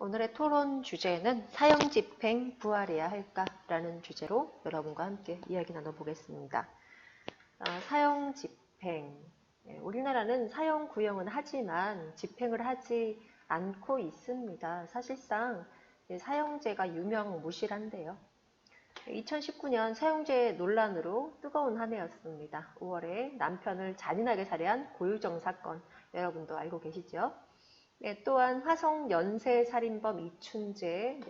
오늘의 토론 주제는 사형집행 부활해야 할까라는 주제로 여러분과 함께 이야기 나눠보겠습니다. 사형집행, 우리나라는 사형 구형은 하지만 집행을 하지 않고 있습니다. 사실상 사형제가 유명무실한데요. 2019년 사형제 논란으로 뜨거운 한 해였습니다. 5월에 남편을 잔인하게 살해한 고유정 사건, 여러분도 알고 계시죠? 네, 또한 화성 연쇄살인범 이춘재,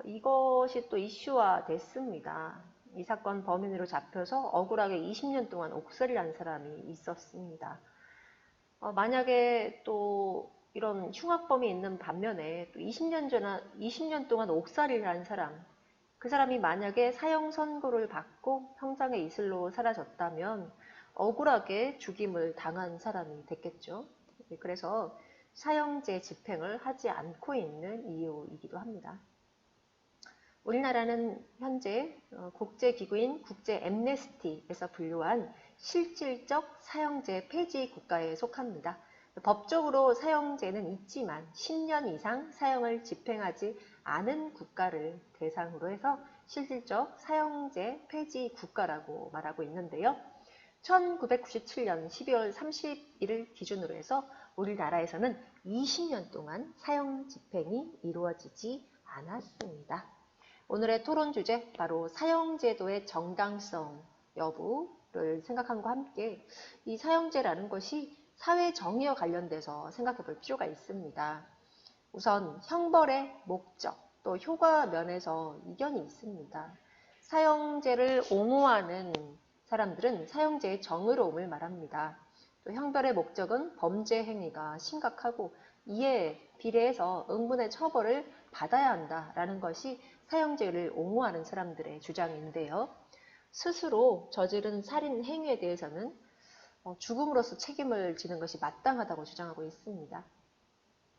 이것이 또 이슈화 됐습니다. 이 사건 범인으로 잡혀서 억울하게 20년 동안 옥살이를 한 사람이 있었습니다. 만약에 또 이런 흉악범이 있는 반면에 또 20년 동안 옥살이를 한 사람, 그 사람이 만약에 사형 선고를 받고 형장의 이슬로 사라졌다면 억울하게 죽임을 당한 사람이 됐겠죠. 그래서 사형제 집행을 하지 않고 있는 이유이기도 합니다. 우리나라는 현재 국제기구인 국제앰네스티에서 분류한 실질적 사형제 폐지 국가에 속합니다. 법적으로 사형제는 있지만 10년 이상 사형을 집행하지 않은 국가를 대상으로 해서 실질적 사형제 폐지 국가라고 말하고 있는데요. 1997년 12월 31일 기준으로 해서 우리나라에서는 20년 동안 사형 집행이 이루어지지 않았습니다. 오늘의 토론 주제 바로 사형제도의 정당성 여부를 생각함과 함께 이 사형제라는 것이 사회 정의와 관련돼서 생각해 볼 필요가 있습니다. 우선 형벌의 목적 또 효과 면에서 이견이 있습니다. 사형제를 옹호하는 사람들은 사형제의 정의로움을 말합니다. 또 형벌의 목적은 범죄 행위가 심각하고 이에 비례해서 응분의 처벌을 받아야 한다라는 것이 사형제를 옹호하는 사람들의 주장인데요. 스스로 저지른 살인 행위에 대해서는 죽음으로써 책임을 지는 것이 마땅하다고 주장하고 있습니다.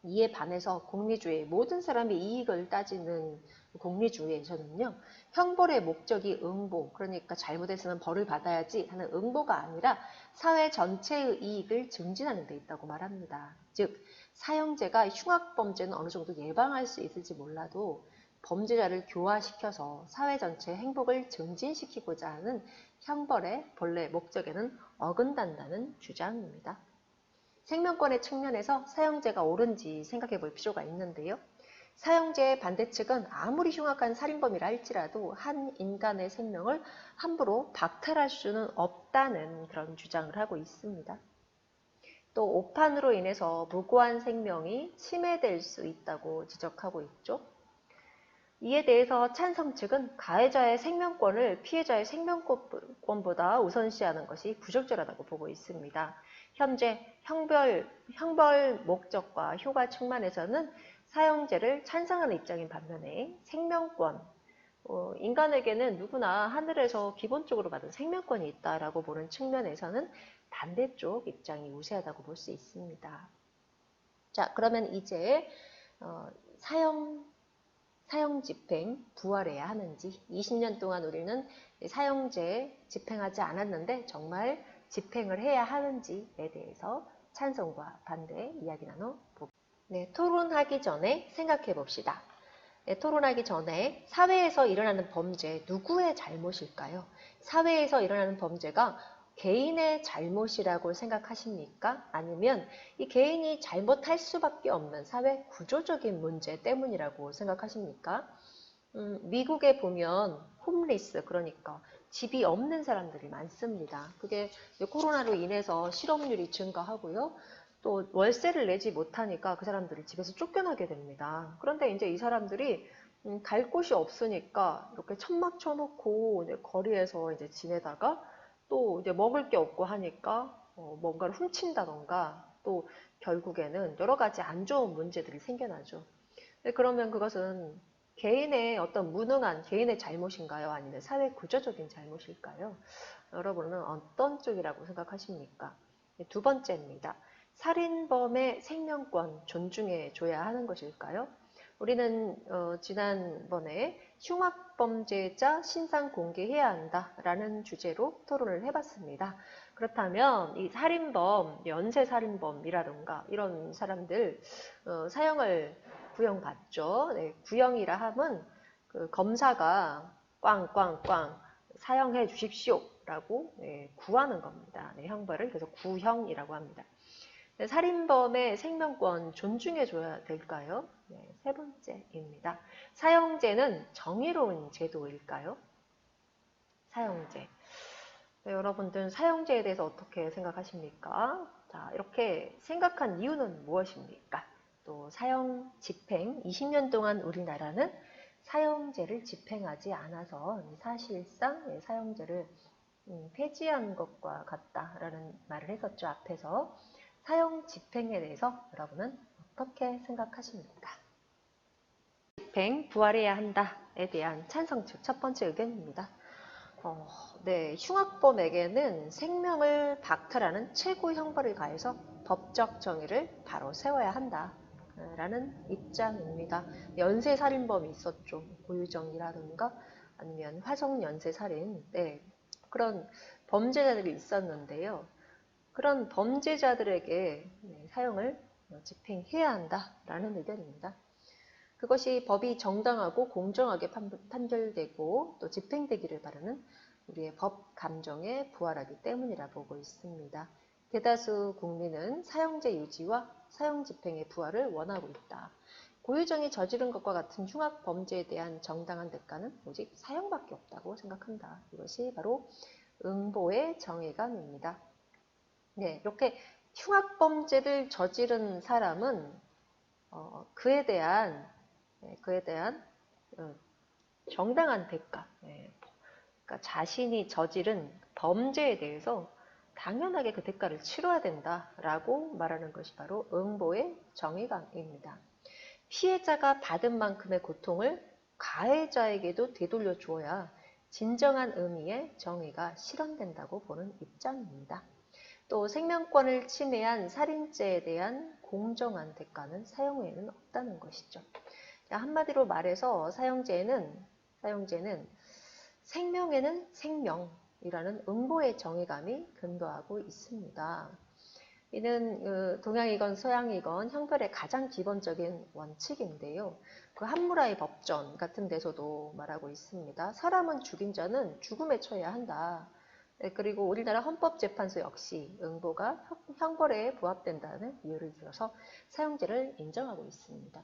이에 반해서 공리주의, 모든 사람의 이익을 따지는 공리주의에서는요, 형벌의 목적이 응보, 그러니까 잘못했으면 벌을 받아야지 하는 응보가 아니라 사회 전체의 이익을 증진하는 데 있다고 말합니다. 즉, 사형제가 흉악범죄는 어느 정도 예방할 수 있을지 몰라도 범죄자를 교화시켜서 사회 전체의 행복을 증진시키고자 하는 형벌의 본래 목적에는 어긋난다는 주장입니다. 생명권의 측면에서 사형제가 옳은지 생각해 볼 필요가 있는데요. 사형제의 반대측은 아무리 흉악한 살인범이라 할지라도 한 인간의 생명을 함부로 박탈할 수는 없다는 그런 주장을 하고 있습니다. 또 오판으로 인해서 무고한 생명이 침해될 수 있다고 지적하고 있죠. 이에 대해서 찬성 측은 가해자의 생명권을 피해자의 생명권보다 우선시하는 것이 부적절하다고 보고 있습니다. 현재 형벌 목적과 효과 측면에서는 사형제를 찬성하는 입장인 반면에 생명권, 인간에게는 누구나 하늘에서 기본적으로 받은 생명권이 있다라고 보는 측면에서는 반대쪽 입장이 우세하다고 볼 수 있습니다. 자, 그러면 이제 사형 집행 부활해야 하는지, 20년 동안 우리는 사형제 집행하지 않았는데 정말 집행을 해야 하는지에 대해서 찬성과 반대 이야기 나눠보겠습니다. 네, 토론하기 전에 생각해 봅시다. 네, 토론하기 전에 사회에서 일어나는 범죄 누구의 잘못일까요? 사회에서 일어나는 범죄가 개인의 잘못이라고 생각하십니까? 아니면 이 개인이 잘못할 수밖에 없는 사회 구조적인 문제 때문이라고 생각하십니까? 미국에 보면 홈리스, 그러니까 집이 없는 사람들이 많습니다. 그게 코로나로 인해서 실업률이 증가하고요. 또 월세를 내지 못하니까 그 사람들이 집에서 쫓겨나게 됩니다. 그런데 이제 이 사람들이 갈 곳이 없으니까 이렇게 천막 쳐놓고 이제 거리에서 이제 지내다가 또 이제 먹을 게 없고 하니까 뭔가를 훔친다던가 또 결국에는 여러 가지 안 좋은 문제들이 생겨나죠. 그러면 그것은 개인의 어떤 무능한 개인의 잘못인가요? 아니면 사회 구조적인 잘못일까요? 여러분은 어떤 쪽이라고 생각하십니까? 두 번째입니다. 살인범의 생명권 존중해 줘야 하는 것일까요? 우리는 지난번에 흉악범죄자 신상 공개해야 한다라는 주제로 토론을 해봤습니다. 그렇다면 이 살인범, 연쇄살인범이라든가 이런 사람들 사형을 구형받죠. 네, 구형이라 함은 그 검사가 꽝꽝꽝 사형해 주십시오 라고 네, 구하는 겁니다. 네, 형벌을. 그래서 구형이라고 합니다. 네, 살인범의 생명권 존중해줘야 될까요? 네, 세 번째입니다. 사형제는 정의로운 제도일까요? 사형제. 네, 여러분들은 사형제에 대해서 어떻게 생각하십니까? 자, 이렇게 생각한 이유는 무엇입니까? 또 사형 집행 20년 동안 우리나라는 사형제를 집행하지 않아서 사실상 사형제를 폐지한 것과 같다라는 말을 했었죠. 앞에서. 사형 집행에 대해서 여러분은 어떻게 생각하십니까? 집행 부활해야 한다에 대한 찬성 측 첫 번째 의견입니다. 네, 흉악범에게는 생명을 박탈하는 최고 형벌을 가해서 법적 정의를 바로 세워야 한다. 라는 입장입니다. 연쇄살인범이 있었죠. 고유정이라든가 아니면 화성연쇄살인. 네, 그런 범죄자들이 있었는데요. 그런 범죄자들에게 사형을 집행해야 한다라는 의견입니다. 그것이 법이 정당하고 공정하게 판결되고 또 집행되기를 바라는 우리의 법 감정에 부활하기 때문이라 보고 있습니다. 대다수 국민은 사형제 유지와 사형 집행의 부활을 원하고 있다. 고유정이 저지른 것과 같은 흉악 범죄에 대한 정당한 대가는 오직 사형밖에 없다고 생각한다. 이것이 바로 응보의 정의감입니다. 네, 이렇게 흉악 범죄를 저지른 사람은 그에 대한 정당한 대가, 그러니까 자신이 저지른 범죄에 대해서 당연하게 그 대가를 치러야 된다라고 말하는 것이 바로 응보의 정의감입니다. 피해자가 받은 만큼의 고통을 가해자에게도 되돌려 주어야 진정한 의미의 정의가 실현된다고 보는 입장입니다. 또 생명권을 침해한 살인죄에 대한 공정한 대가는 사형 외에는 없다는 것이죠. 한마디로 말해서 사형제는 생명에는 생명이라는 응보의 정의감이 근거하고 있습니다. 이는 동양이건 서양이건 형벌의 가장 기본적인 원칙인데요. 그 함무라이 법전 같은 데서도 말하고 있습니다. 사람은 죽인 자는 죽음에 처해야 한다. 네, 그리고 우리나라 헌법재판소 역시 응보가 형벌에 부합된다는 이유를 들어서 사형제를 인정하고 있습니다.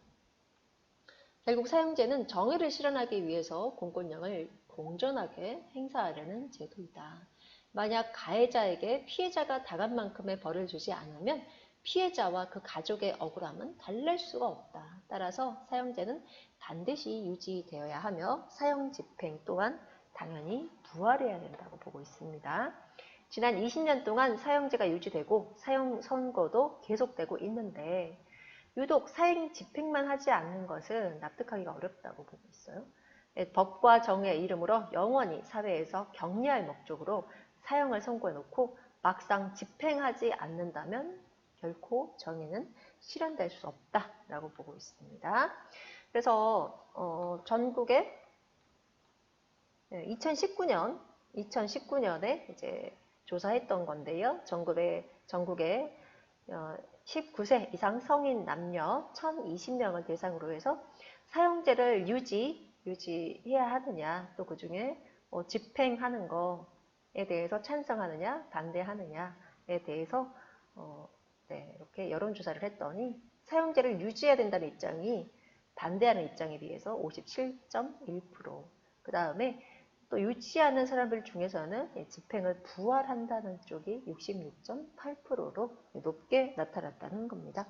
결국 사형제는 정의를 실현하기 위해서 공권력을 공정하게 행사하려는 제도이다. 만약 가해자에게 피해자가 당한 만큼의 벌을 주지 않으면 피해자와 그 가족의 억울함은 달랠 수가 없다. 따라서 사형제는 반드시 유지되어야 하며 사형 집행 또한 당연히 부활해야 된다고 보고 있습니다. 지난 20년 동안 사형제가 유지되고 사형 선고도 계속되고 있는데 유독 사형 집행만 하지 않는 것은 납득하기가 어렵다고 보고 있어요. 법과 정의의 이름으로 영원히 사회에서 격리할 목적으로 사형을 선고해놓고 막상 집행하지 않는다면 결코 정의는 실현될 수 없다라고 보고 있습니다. 그래서 전국에 2019년에 이제 조사했던 건데요. 전국에 19세 이상 성인 남녀 1,020명을 대상으로 해서 사형제를 유지해야 하느냐, 또 그 중에 집행하는 거에 대해서 찬성하느냐, 반대하느냐에 대해서 이렇게 여론조사를 했더니 사형제를 유지해야 된다는 입장이 반대하는 입장에 비해서 57.1%, 그 다음에 또 유지하는 사람들 중에서는 집행을 부활한다는 쪽이 66.8%로 높게 나타났다는 겁니다.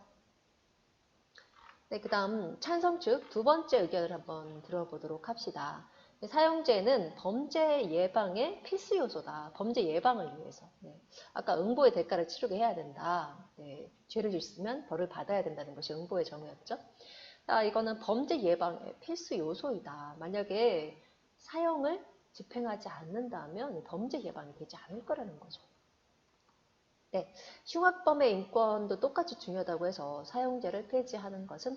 네, 그 다음 찬성 측 두 번째 의견을 한번 들어보도록 합시다. 사형제는 범죄 예방의 필수 요소다. 범죄 예방을 위해서. 네. 아까 응보의 대가를 치르게 해야 된다. 네. 죄를 짓으면 벌을 받아야 된다는 것이 응보의 정의였죠. 이거는 범죄 예방의 필수 요소이다. 만약에 사형을 집행하지 않는다면 범죄 예방이 되지 않을 거라는 거죠. 네, 흉악범의 인권도 똑같이 중요하다고 해서 사형제를 폐지하는 것은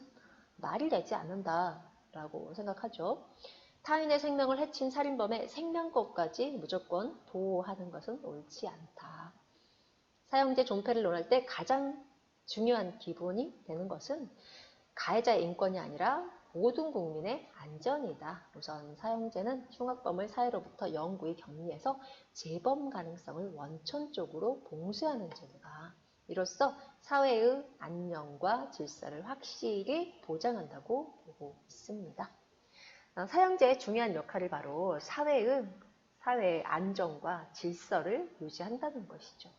말이 되지 않는다라고 생각하죠. 타인의 생명을 해친 살인범의 생명권까지 무조건 보호하는 것은 옳지 않다. 사형제 존폐를 논할 때 가장 중요한 기본이 되는 것은 가해자의 인권이 아니라 모든 국민의 안전이다. 우선 사형제는 흉악범을 사회로부터 영구히 격리해서 재범 가능성을 원천적으로 봉쇄하는 제도다. 이로써 사회의 안녕과 질서를 확실히 보장한다고 보고 있습니다. 사형제의 중요한 역할이 바로 사회의 안정과 질서를 유지한다는 것이죠.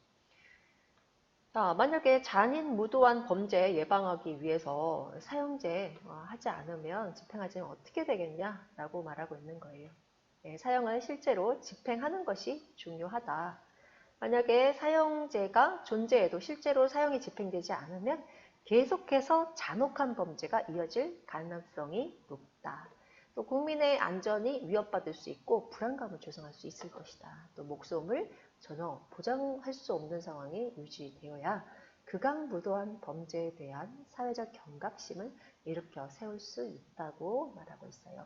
만약에 잔인무도한 범죄 예방하기 위해서 사형제 하지 않으면 집행하지 어떻게 되겠냐라고 말하고 있는 거예요. 사형을 실제로 집행하는 것이 중요하다. 만약에 사형제가 존재해도 실제로 사형이 집행되지 않으면 계속해서 잔혹한 범죄가 이어질 가능성이 높다. 또 국민의 안전이 위협받을 수 있고 불안감을 조성할 수 있을 것이다. 또 목숨을 전혀 보장할 수 없는 상황이 유지되어야 극악무도한 범죄에 대한 사회적 경각심을 일으켜 세울 수 있다고 말하고 있어요.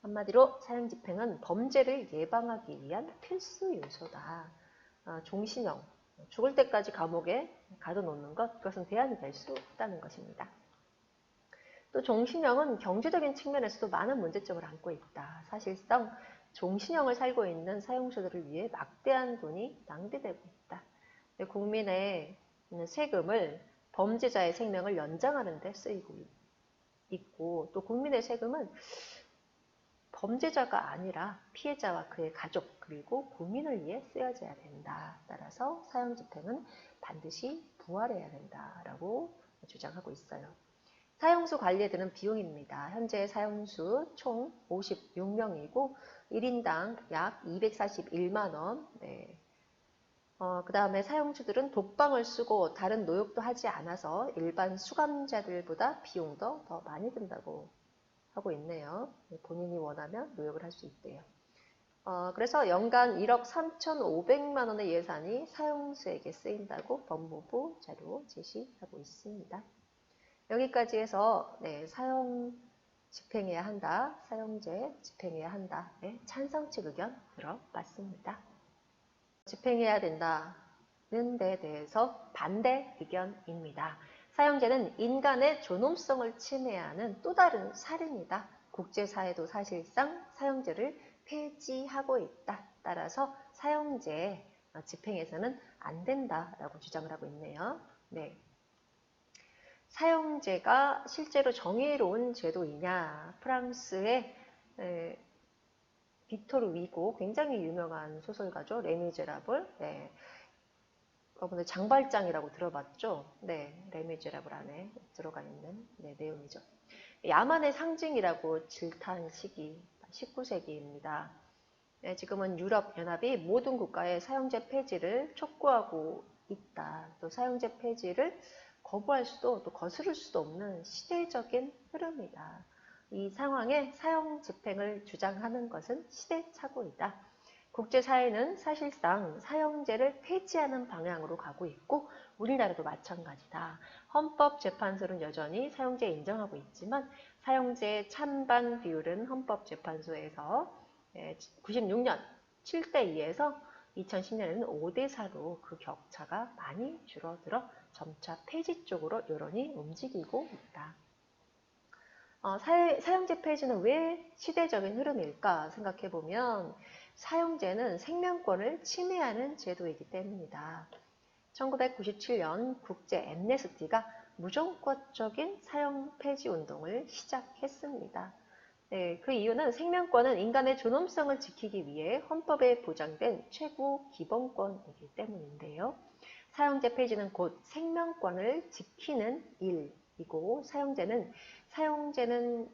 한마디로 사형 집행은 범죄를 예방하기 위한 필수 요소다. 종신형, 죽을 때까지 감옥에 가둬놓는 것, 그것은 대안이 될 수 있다는 것입니다. 또 종신형은 경제적인 측면에서도 많은 문제점을 안고 있다. 사실상 종신형을 살고 있는 사용자들을 위해 막대한 돈이 낭비되고 있다. 국민의 세금을 범죄자의 생명을 연장하는 데 쓰이고 있고, 또 국민의 세금은 범죄자가 아니라 피해자와 그의 가족 그리고 국민을 위해 쓰여져야 된다. 따라서 사형 집행은 반드시 부활해야 된다라고 주장하고 있어요. 사형수 관리에 드는 비용입니다. 현재 사형수 총 56명이고 1인당 약 241만 원. 네. 그 다음에 사형수들은 독방을 쓰고 다른 노역도 하지 않아서 일반 수감자들보다 비용도 더 많이 든다고 하고 있네요. 본인이 원하면 노역을 할 수 있대요. 그래서 연간 1억 3,500만 원의 예산이 사형수에게 쓰인다고 법무부 자료 제시하고 있습니다. 여기까지 해서 사형 집행해야 한다, 사형제 집행해야 한다, 찬성 측 의견 들어봤습니다. 집행해야 된다는 데 대해서 반대 의견입니다. 사형제는 인간의 존엄성을 침해하는 또 다른 살인이다. 국제사회도 사실상 사형제를 폐지하고 있다. 따라서 사형제 집행해서는 안 된다라고 주장을 하고 있네요. 네. 사형제가 실제로 정의로운 제도이냐? 프랑스의 빅토르 위고 굉장히 유명한 소설가죠. 레미제라블. 네. 여러분들 장발장이라고 들어봤죠? 네, 레미제라블 안에 들어가 있는 내용이죠. 야만의 상징이라고 질타한 시기 19세기입니다. 지금은 유럽연합이 모든 국가의 사형제 폐지를 촉구하고 있다. 또 사형제 폐지를 거부할 수도 또 거스를 수도 없는 시대적인 흐름이다. 이 상황에 사형 집행을 주장하는 것은 시대착오이다. 국제사회는 사실상 사형제를 폐지하는 방향으로 가고 있고 우리나라도 마찬가지다. 헌법재판소는 여전히 사형제 인정하고 있지만 사형제의 찬반 비율은 헌법재판소에서 96년 7대2에서 2010년에는 5대4로 그 격차가 많이 줄어들어 점차 폐지 쪽으로 여론이 움직이고 있다. 사형제 폐지는 왜 시대적인 흐름일까 생각해보면 사형제는 생명권을 침해하는 제도이기 때문이다. 1997년 국제 엠네스티가 무조건적인 사형 폐지 운동을 시작했습니다. 네, 그 이유는 생명권은 인간의 존엄성을 지키기 위해 헌법에 보장된 최고 기본권이기 때문인데요. 사형제 폐지는 곧 생명권을 지키는 일이고 사형제는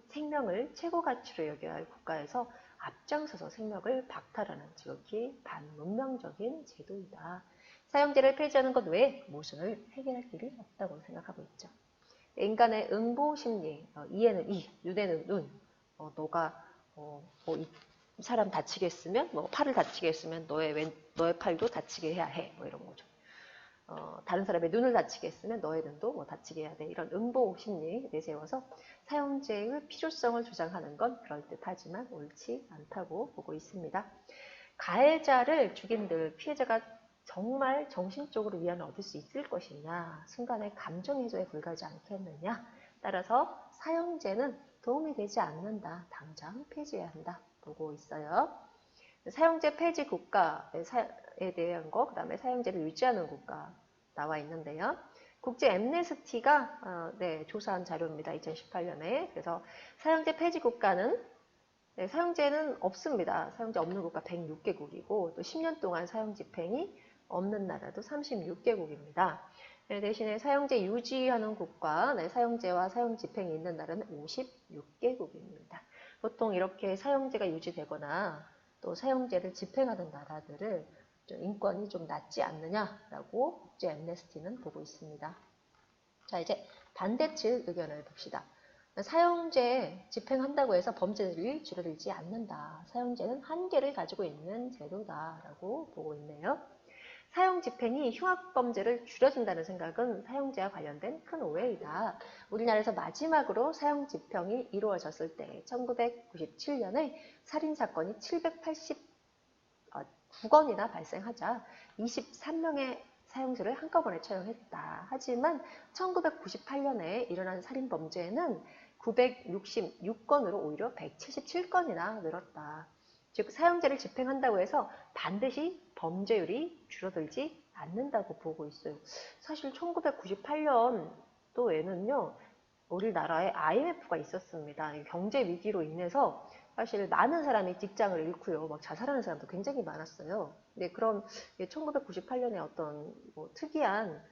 생명을 최고 가치로 여겨야 할 국가에서 앞장서서 생명을 박탈하는 지극히 반문명적인 제도이다. 사형제를 폐지하는 것 외에 모순을 해결할 길이 없다고 생각하고 있죠. 인간의 응보심리, 이에는 이, 눈에는 눈, 너가 이 사람 다치게 했으면, 팔을 다치게 했으면 너의 팔도 다치게 해야 해, 이런 거죠. 다른 사람의 눈을 다치게 했으면 너의 눈도 다치게 해야 돼. 이런 응보 심리 내세워서 사형제의 필요성을 주장하는 건 그럴듯하지만 옳지 않다고 보고 있습니다. 가해자를 죽인들 피해자가 정말 정신적으로 위안을 얻을 수 있을 것이냐, 순간의 감정 해소에 불과하지 않겠느냐, 따라서 사형제는 도움이 되지 않는다. 당장 폐지해야 한다. 보고 있어요. 사형제 폐지 국가에 대한 거, 그 다음에 사형제를 유지하는 국가 나와 있는데요. 국제 엠네스티가 조사한 자료입니다. 2018년에. 그래서 사형제 폐지 국가는 사형제는 없습니다. 사형제 없는 국가 106개국이고 또 10년 동안 사형 집행이 없는 나라도 36개국입니다. 대신에 사형제 유지하는 국가, 사형제와 사형 집행이 있는 나라는 56개국입니다. 보통 이렇게 사형제가 유지되거나 또 사형제를 집행하는 나라들을 인권이 좀 낮지 않느냐라고 국제 엠네스티는 보고 있습니다. 자, 이제 반대측 의견을 봅시다. 사형제 집행한다고 해서 범죄들이 줄어들지 않는다. 사형제는 한계를 가지고 있는 제도다라고 보고 있네요. 사형 집행이 흉악범죄를 줄여준다는 생각은 사형제와 관련된 큰 오해이다. 우리나라에서 마지막으로 사형 집행이 이루어졌을 때 1997년에 살인사건이 789건이나 발생하자 23명의 사형제를 한꺼번에 처형했다. 하지만 1998년에 일어난 살인범죄는 966건으로 오히려 177건이나 늘었다. 즉 사형제를 집행한다고 해서 반드시 범죄율이 줄어들지 않는다고 보고 있어요. 사실 1998년도에는요. 우리나라에 IMF가 있었습니다. 경제 위기로 인해서 사실 많은 사람이 직장을 잃고요. 막 자살하는 사람도 굉장히 많았어요. 근데 그런 1998년에 어떤 특이한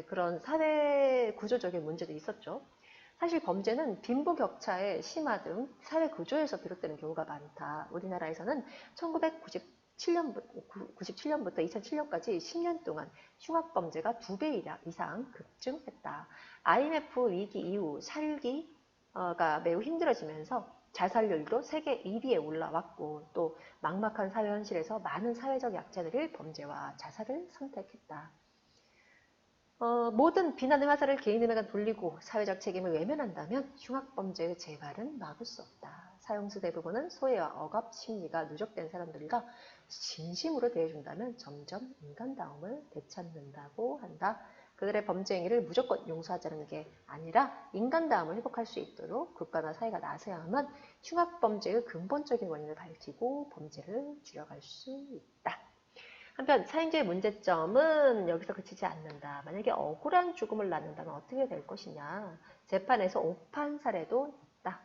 그런 사회 구조적인 문제도 있었죠. 사실 범죄는 빈부격차의 심화 등 사회 구조에서 비롯되는 경우가 많다. 우리나라에서는 1997년부터 2007년까지 10년 동안 흉악범죄가 2배 이상 급증했다. IMF 위기 이후 살기가 매우 힘들어지면서 자살률도 세계 1위에 올라왔고 또 막막한 사회 현실에서 많은 사회적 약자들이 범죄와 자살을 선택했다. 모든 비난의 화살을 개인에게 돌리고 사회적 책임을 외면한다면 흉악범죄의 재발은 막을 수 없다. 사형수 대부분은 소외와 억압 심리가 누적된 사람들과 진심으로 대해준다면 점점 인간다움을 되찾는다고 한다. 그들의 범죄 행위를 무조건 용서하자는 게 아니라 인간다움을 회복할 수 있도록 국가나 사회가 나서야만 흉악범죄의 근본적인 원인을 밝히고 범죄를 줄여갈 수 있다. 한편 사형제의 문제점은 여기서 그치지 않는다. 만약에 억울한 죽음을 낳는다면 어떻게 될 것이냐. 재판에서 오판 사례도 있다.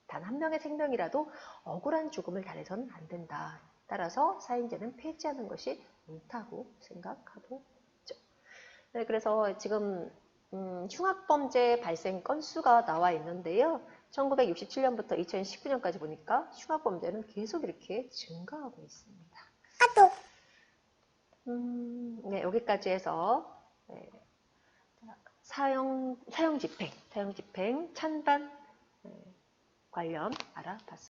단 한 명의 생명이라도 억울한 죽음을 당해서는 안 된다. 따라서 사형제는 폐지하는 것이 옳다고 생각하고 있죠. 네, 그래서 지금 흉악범죄 발생 건수가 나와 있는데요. 1967년부터 2019년까지 보니까 흉악범죄는 계속 이렇게 증가하고 있습니다. 네, 여기까지 해서 사형 집행 찬반 관련 알아봤습니다.